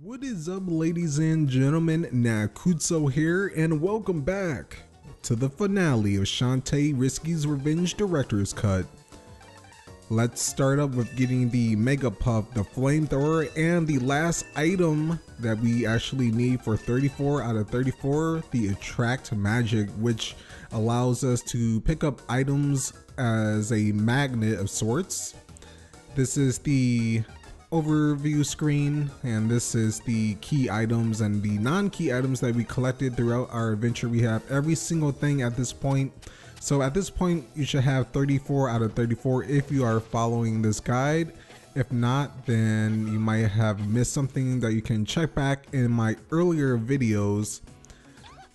What is up, ladies and gentlemen? Nakusoo here, and welcome back to the finale of Shantae Risky's Revenge Director's Cut. Let's start up with getting the Mega Puff, the Flamethrower, and the last item that we actually need for 34 out of 34, the Attract Magic, which allows us to pick up items as a magnet of sorts. This is the overview screen, and this is the key items and the non-key items that we collected throughout our adventure. We have every single thing at this point. So at this point you should have 34 out of 34 if you are following this guide. If not, then you might have missed something that you can check back in my earlier videos.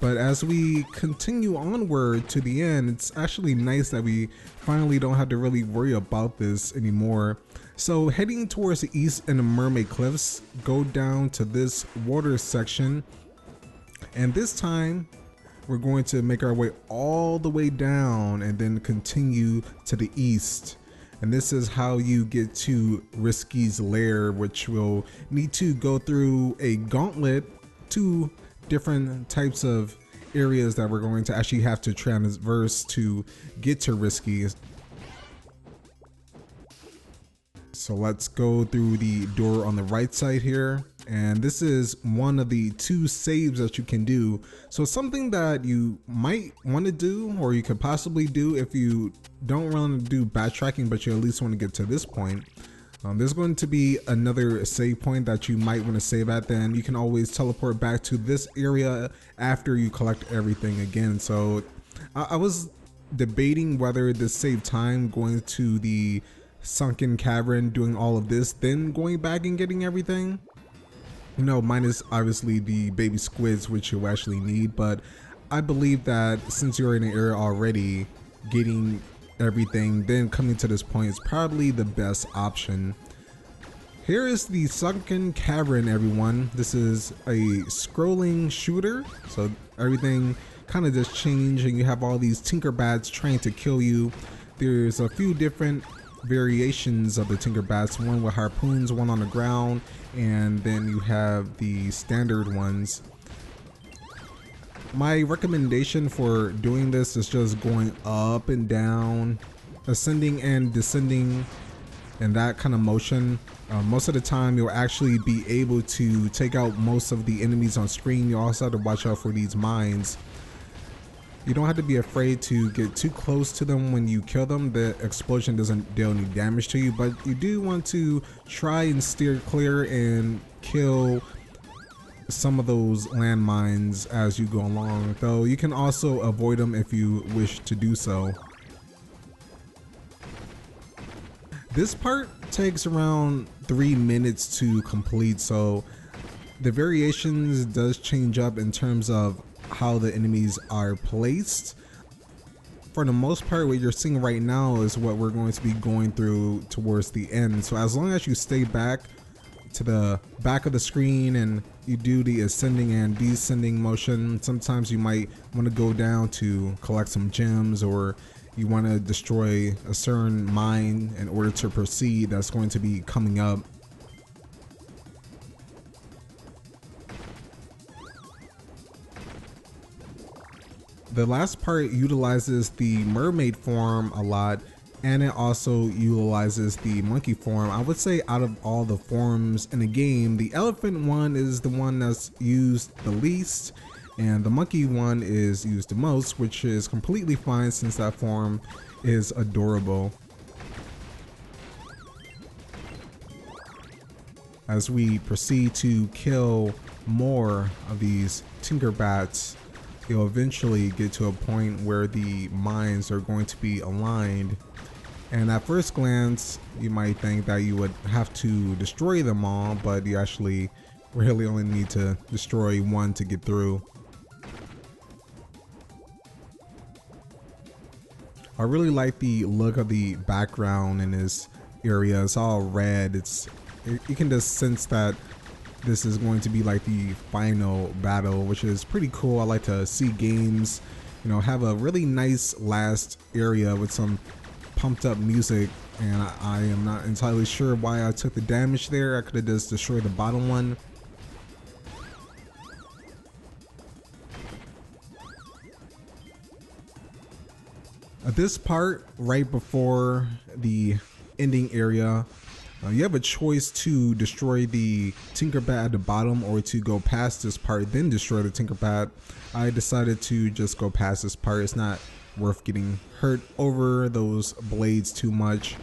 But as we continue onward to the end, it's actually nice that we finally don't have to really worry about this anymore. So heading towards the east in the Mermaid Cliffs, go down to this water section, and this time we're going to make our way all the way down and then continue to the east. And this is how you get to Risky's lair, which will need to go through a gauntlet, two different types of areas that we're going to actually have to traverse to get to Risky. So let's go through the door on the right side here, and this is one of the two saves that you can do. So something that you might want to do, or you could possibly do if you don't want to do backtracking but you at least want to get to this point. There's going to be another save point that you might want to save at. Then you can always teleport back to this area after you collect everything again. So I was debating whether to save time going to the sunken cavern, doing all of this, then going back and getting everything. You know, minus obviously the baby squids, which you'll actually need. But I believe that since you're in the area already, getting everything then coming to this point is probably the best option. Here is the sunken cavern, everyone. This is a scrolling shooter, so everything kind of just changed, and you have all these Tinkerbats trying to kill you. There's a few different variations of the Tinkerbats, one with harpoons, one on the ground, and then you have the standard ones. My recommendation for doing this is just going up and down, ascending and descending, and that kind of motion. Most of the time you'll actually be able to take out most of the enemies on screen. You also have to watch out for these mines. You don't have to be afraid to get too close to them when you kill them. The explosion doesn't deal any damage to you, but you do want to try and steer clear and kill some of those landmines as you go along, though you can also avoid them if you wish to do so. This part takes around 3 minutes to complete, so the variations does change up in terms of how the enemies are placed. For the most part, what you're seeing right now is what we're going to be going through towards the end. So as long as you stay back to the back of the screen and you do the ascending and descending motion, sometimes you might want to go down to collect some gems, or you want to destroy a certain mine in order to proceed that's going to be coming up. The last part utilizes the mermaid form a lot, and it also utilizes the monkey form. I would say out of all the forms in the game, the elephant one is the one that's used the least, and the monkey one is used the most, which is completely fine since that form is adorable. As we proceed to kill more of these Tinkerbats, you'll eventually get to a point where the mines are going to be aligned. And at first glance, you might think that you would have to destroy them all, but you actually really only need to destroy one to get through. I really like the look of the background in this area. It's all red. You can just sense that this is going to be like the final battle, which is pretty cool. I like to see games, you know, have a really nice last area with some pumped up music, and I am not entirely sure why I took the damage there. I could have just destroyed the bottom one. At this part, right before the ending area, you have a choice to destroy the Tinkerbat at the bottom or to go past this part then destroy the Tinkerbat. I decided to just go past this part. It's not worth getting hurt over those blades too much.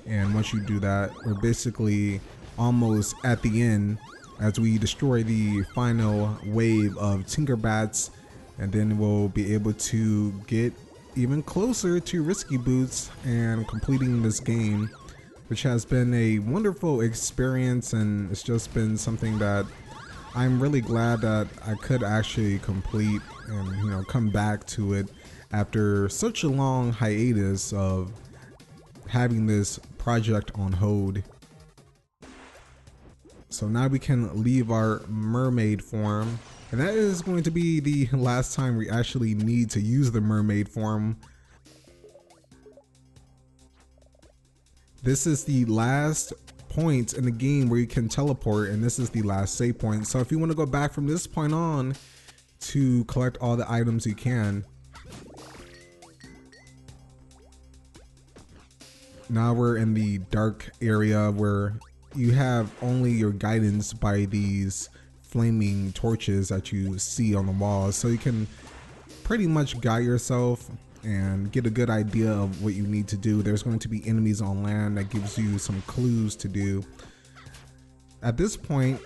And once you do that, we're basically almost at the end as we destroy the final wave of Tinkerbats, and then we'll be able to get even closer to Risky Boots and completing this game, which has been a wonderful experience, and it's just been something that I'm really glad that I could actually complete and come back to it after such a long hiatus of having this project on hold. So now we can leave our mermaid form, and that is going to be the last time we actually need to use the mermaid form. This is the last point in the game where you can teleport, and this is the last save point. So if you want to go back from this point on to collect all the items, you can. Now we're in the dark area where you have only your guidance by these flaming torches that you see on the walls, so you can pretty much guide yourself and get a good idea of what you need to do. There's going to be enemies on land that gives you some clues to do. At this point,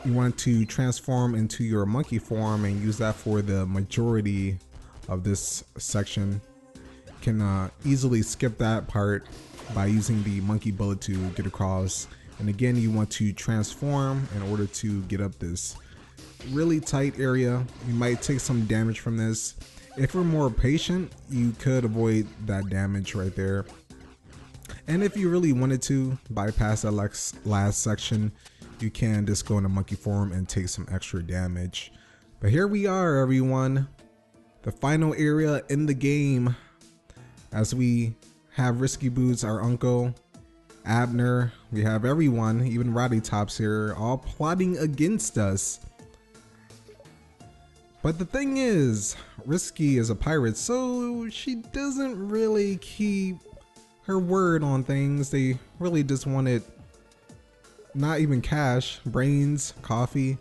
you want to transform into your monkey form and use that for the majority of this section. You can easily skip that part by using the monkey bullet to get across. And again, you want to transform in order to get up this really tight area. You might take some damage from this. If you're more patient, you could avoid that damage right there. And if you really wanted to bypass that last section, you can just go into monkey form and take some extra damage. But here we are, everyone. The final area in the game, as we have Risky Boots, our uncle, Abner, we have everyone, even Rottytops here, all plotting against us. But the thing is, Risky is a pirate, so she doesn't really keep her word on things. They really just wanted not even cash, brains, coffee.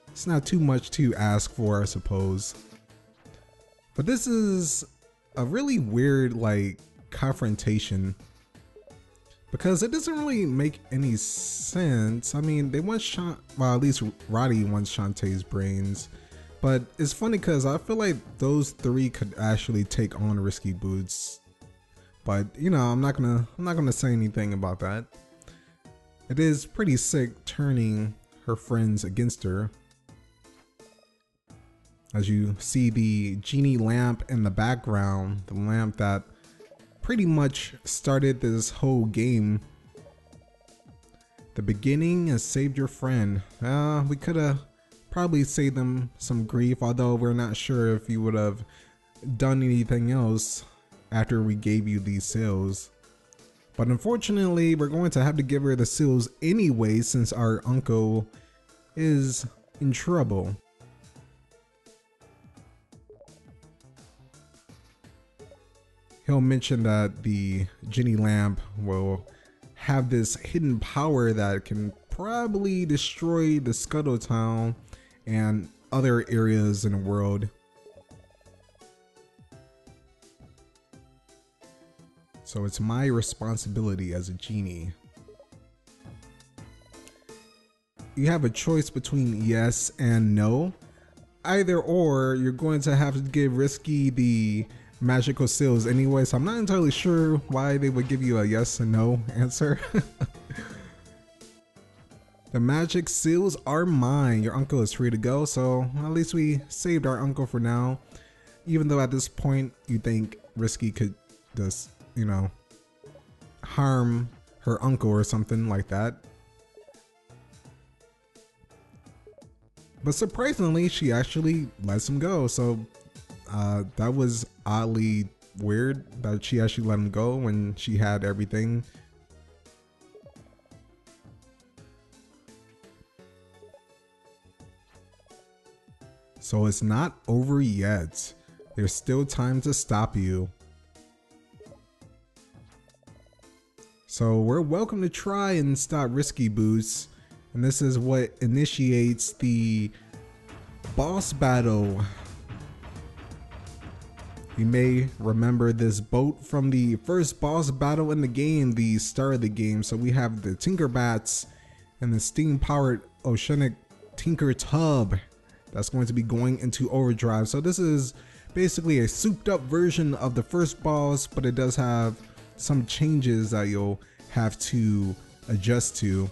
It's not too much to ask for, I suppose. But this is a really weird, confrontation, because it doesn't really make any sense. I mean, they want well, at least Roddy wants Shantae's brains, but it's funny because I feel like those three could actually take on Risky Boots. But I'm not gonna say anything about that. It is pretty sick turning her friends against her. As you see the genie lamp in the background, the lamp that pretty much started this whole game. The beginning has saved your friend. We could have probably saved them some grief, although we're not sure if you would have done anything else after we gave you these seals. But unfortunately, we're going to have to give her the seals anyway, since our uncle is in trouble. He'll mention that the genie lamp will have this hidden power that can probably destroy the Scuttle Town and other areas in the world. So it's my responsibility as a genie. You have a choice between yes and no. Either or, you're going to have to give Risky the magical seals anyway, so I'm not entirely sure why they would give you a yes and no answer. The magic seals are mine. Your uncle is free to go, so at least we saved our uncle for now. Even though at this point you think Risky could just, harm her uncle or something like that. But surprisingly, she actually lets him go, so that was oddly weird that she actually let him go when she had everything. So it's not over yet. There's still time to stop you. So we're welcome to try and stop Risky Boots. And this is what initiates the boss battle. You may remember this boat from the first boss battle in the game, the start of the game. So we have the Tinkerbats and the steam-powered oceanic Tinker Tub that's going to be going into overdrive. So this is basically a souped-up version of the first boss, but it does have some changes that you'll have to adjust to.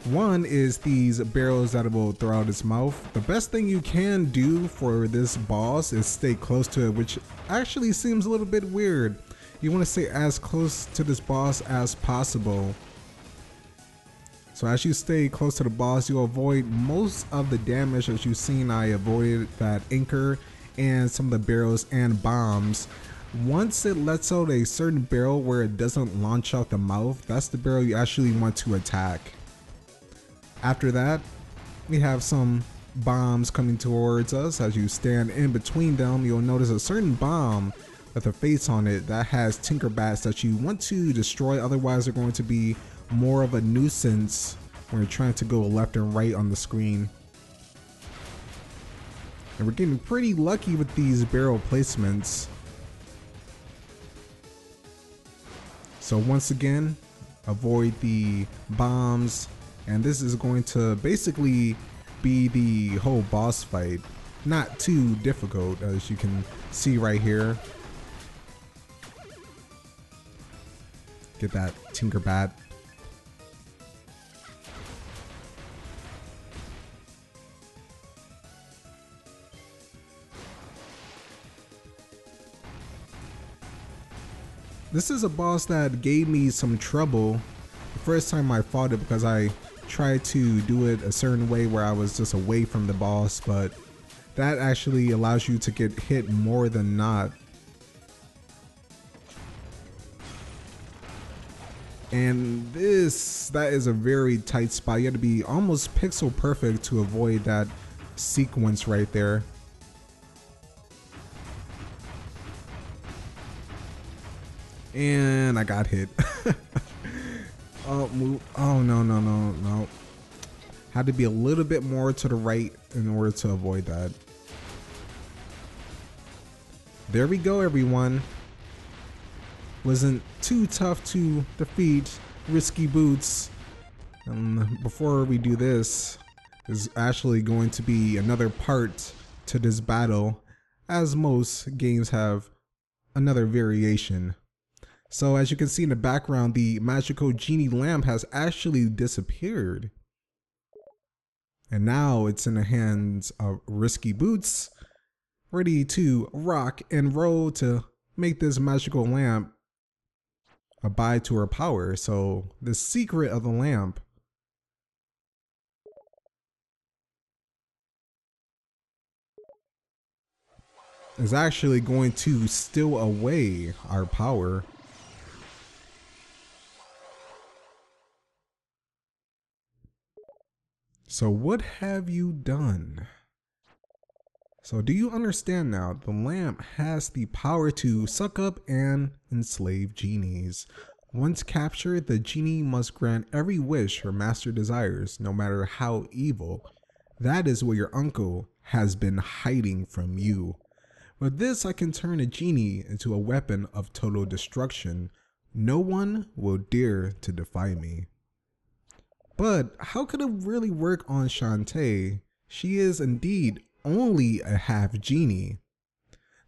One is these barrels that it will throw out its mouth. The best thing you can do for this boss is stay close to it, which actually seems a little bit weird. You want to stay as close to this boss as possible. So as you stay close to the boss, you'll avoid most of the damage. As you've seen, I avoided that anchor and some of the barrels and bombs. Once it lets out a certain barrel where it doesn't launch out the mouth, that's the barrel you actually want to attack. After that, we have some bombs coming towards us. As you stand in between them, you'll notice a certain bomb with a face on it that has Tinkerbats that you want to destroy. Otherwise, they're going to be more of a nuisance when you're trying to go left and right on the screen. And we're getting pretty lucky with these barrel placements. So once again, avoid the bombs. And this is going to basically be the whole boss fight. Not too difficult, as you can see right here. Get that Tinkerbat. This is a boss that gave me some trouble the first time I fought it, because I tried to do it a certain way where I was just away from the boss, but that actually allows you to get hit more than not. And that is a very tight spot. You have to be almost pixel perfect to avoid that sequence right there. And I got hit. Oh, no. Had to be a little bit more to the right in order to avoid that. There we go, everyone. Wasn't too tough to defeat Risky Boots. Before we do this, there's actually going to be another part to this battle, as most games have another variation. So as you can see in the background, the magical genie lamp has actually disappeared. And now it's in the hands of Risky Boots, ready to rock and roll to make this magical lamp abide to her power. So the secret of the lamp is actually going to steal away our power. So what have you done? So do you understand now? The lamp has the power to suck up and enslave genies. Once captured, the genie must grant every wish her master desires, no matter how evil. That is what your uncle has been hiding from you. With this, I can turn a genie into a weapon of total destruction. No one will dare to defy me. But how could it really work on Shantae? She is indeed only a half genie.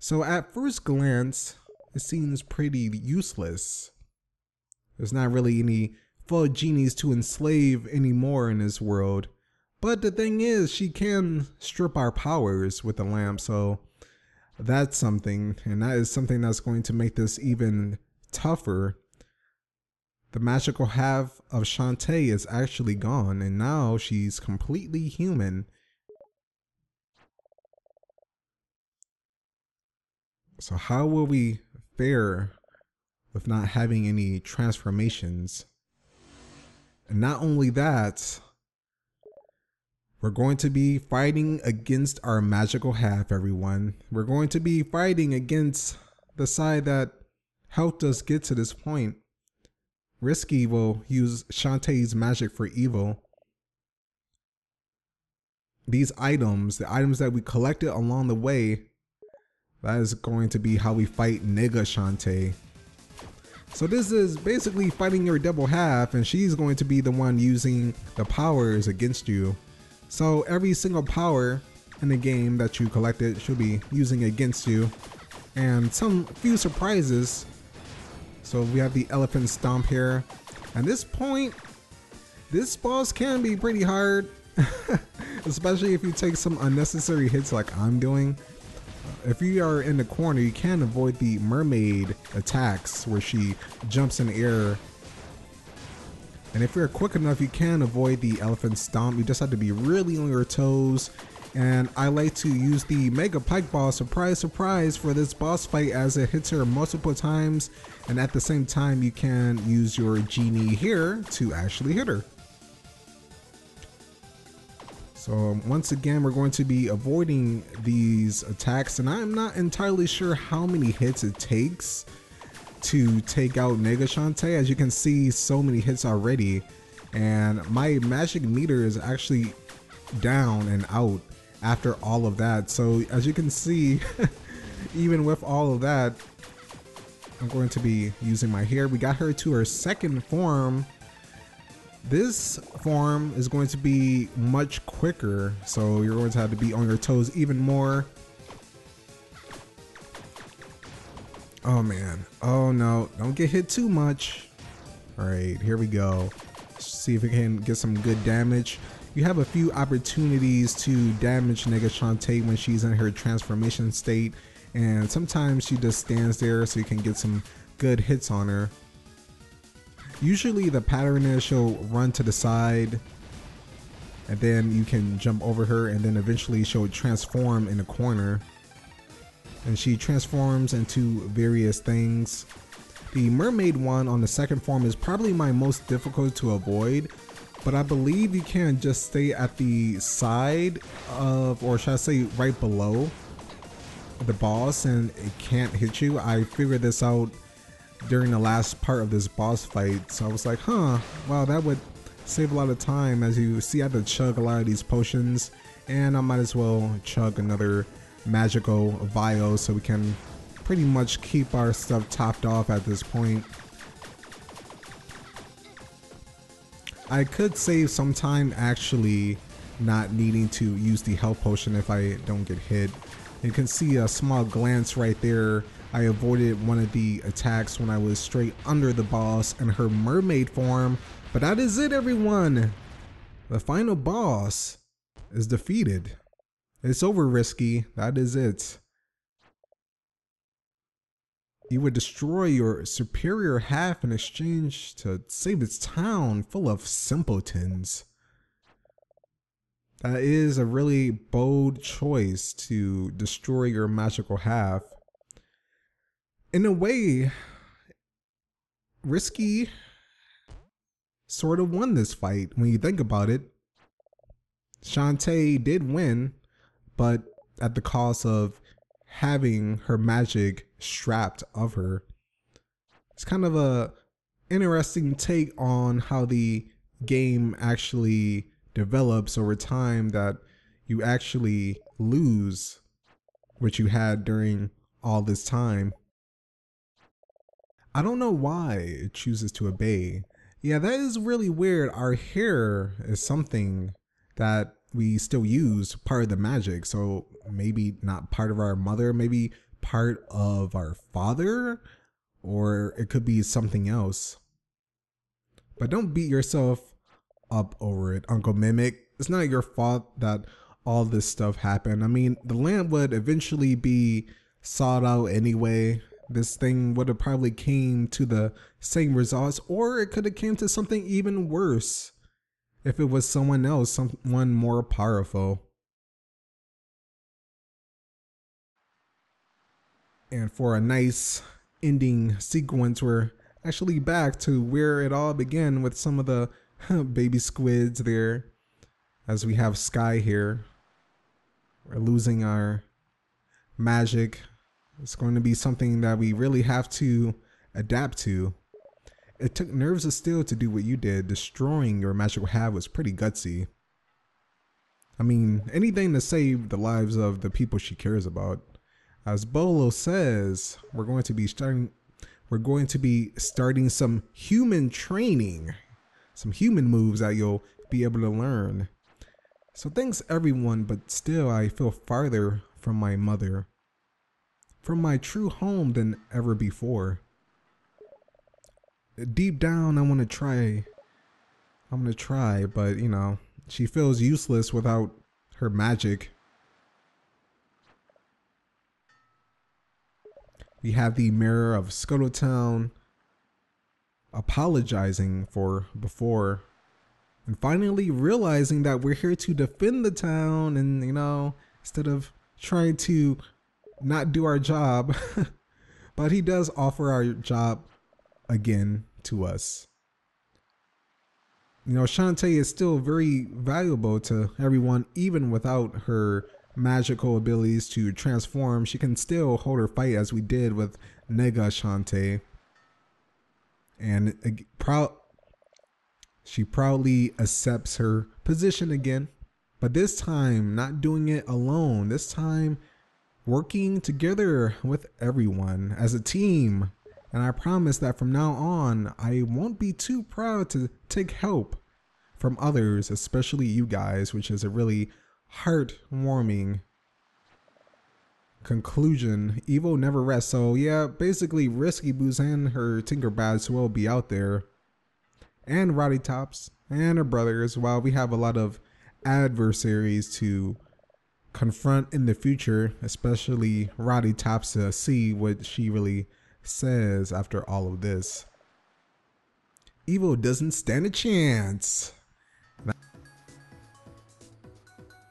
So at first glance, it seems pretty useless. There's not really any full genies to enslave anymore in this world. But the thing is, she can strip our powers with the lamp, so that's something. And that is something that's going to make this even tougher. The magical half of Shantae is actually gone, and now she's completely human. So how will we fare with not having any transformations? And not only that, We're going to be fighting against our magical half, everyone. We're going to be fighting against the side that helped us get to this point. Risky will use Shantae's magic for evil. These items, the items that we collected along the way, that is going to be how we fight Nigga Shantae. So this is basically fighting your double half, and she's going to be the one using the powers against you. So every single power in the game that you collected should be using against you, and some few surprises. So we have the elephant stomp here. At this point, this boss can be pretty hard, especially if you take some unnecessary hits like I'm doing. If you are in the corner, you can avoid the mermaid attacks where she jumps in the air. And if you're quick enough, you can avoid the elephant stomp. You just have to be really on your toes. And I like to use the Mega Pike Ball, surprise, surprise, for this boss fight as it hits her multiple times. And at the same time, you can use your genie here to actually hit her. So once again, we're going to be avoiding these attacks, and I'm not entirely sure how many hits it takes to take out Nigga Shantae. As you can see, so many hits already, and my magic meter is actually down and out after all of that. So as you can see, even with all of that, I'm going to be using my hair. We got her to her second form. This form is going to be much quicker, so you're going to have to be on your toes even more. Oh man, oh no, don't get hit too much. All right, here we go. Let's see if we can get some good damage. You have a few opportunities to damage Nigga Shantae when she's in her transformation state, and sometimes she just stands there so you can get some good hits on her. Usually the pattern is she'll run to the side, and then you can jump over her, and then eventually she'll transform in the corner. And she transforms into various things. The mermaid one on the second form is probably my most difficult to avoid, but I believe you can just stay at the side of, or should I say right below the boss, and it can't hit you. I figured this out during the last part of this boss fight, so I was like, huh, wow, that would save a lot of time. As you see, I have to chug a lot of these potions, and I might as well chug another magical vial so we can pretty much keep our stuff topped off at this point. I could save some time actually not needing to use the health potion if I don't get hit. You can see a small glance right there. I avoided one of the attacks when I was straight under the boss in her mermaid form. But that is it, everyone. The final boss is defeated. It's over, Risky. That is it. You would destroy your superior half in exchange to save its town full of simpletons. That is a really bold choice to destroy your magical half. In a way, Risky sort of won this fight when you think about it. Shantae did win, but at the cost of having her magic strapped of her. It's kind of a interesting take on how the game actually develops over time, that you actually lose what you had during all this time. I don't know why it chooses to obey. Yeah, that is really weird. Our hair is something that we still use, part of the magic. So maybe not part of our mother, maybe part of our father, or it could be something else. But don't beat yourself up over it, Uncle Mimic. It's not your fault that all this stuff happened. I mean, the lamp would eventually be sought out anyway. This thing would have probably came to the same results, or it could have came to something even worse if it was someone else, someone more powerful. And for a nice ending sequence, we're actually back to where it all began with some of the baby squids there. as we have Sky here. We're losing our magic. It's going to be something that we really have to adapt to. It took nerves of steel to do what you did. Destroying your magical hat was pretty gutsy. I mean, anything to save the lives of the people she cares about. As Bolo says, we're going to be starting some human training. Some human moves that you'll be able to learn. So thanks everyone, but still I feel farther from my mother. From my true home than ever before. Deep down I want to try. I'm going to try, but you know, she feels useless without her magic. We have the mayor of Scuttletown apologizing for before and finally realizing that we're here to defend the town, and you know, instead of trying to not do our job. But he does offer our job again to us. You know, Shantae is still very valuable to everyone, even without her magical abilities to transform. She can still hold her fight as we did with Nega Shantae. And she proudly accepts her position again. But this time, not doing it alone. This time, working together with everyone as a team. And I promise that from now on, I won't be too proud to take help from others, especially you guys, which is a really heartwarming conclusion. Evil never rests. So yeah, basically Risky Boots and her Tinkerbats will be out there. And Rottytops and her brothers, while we have a lot of adversaries to confront in the future, especially Rottytops, to see what she really says after all of this. Evil doesn't stand a chance.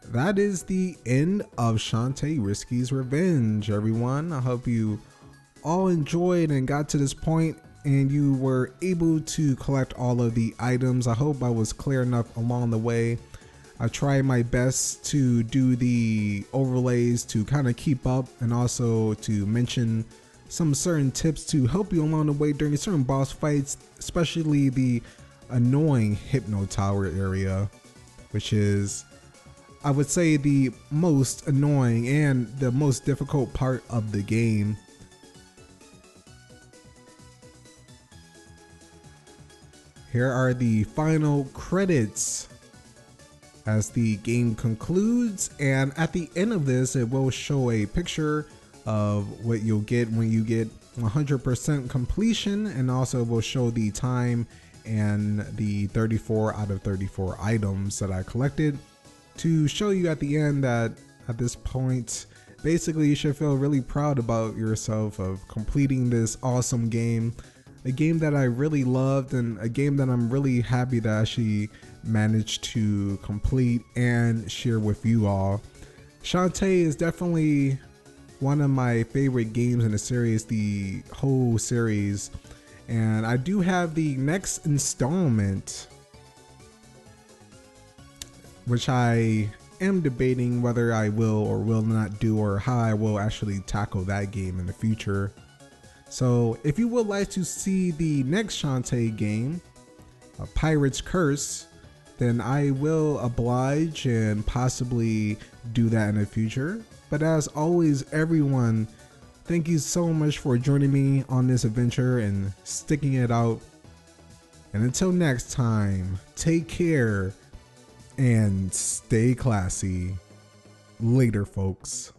That is the end of Shantae Risky's Revenge, everyone. I hope you all enjoyed and got to this point and you were able to collect all of the items. I hope I was clear enough along the way. I tried my best to do the overlays to kind of keep up and also to mention some certain tips to help you along the way during certain boss fights, especially the annoying Hypno Tower area, which is, I would say, the most annoying and the most difficult part of the game. Here are the final credits as the game concludes, and at the end of this it will show a picture of what you'll get when you get 100% completion, and also will show the time and the 34 out of 34 items that I collected, to show you at the end that at this point basically you should feel really proud about yourself of completing this awesome game. A game that I really loved and a game that I'm really happy that I actually managed to complete and share with you all. Shantae is definitely one of my favorite games in the series, the whole series. And I do have the next installment, which I am debating whether I will or will not do, or how I will actually tackle that game in the future. So if you would like to see the next Shantae game, A Pirate's Curse, then I will oblige and possibly do that in the future. But as always, everyone, thank you so much for joining me on this adventure and sticking it out. And until next time, take care and stay classy. Later, folks.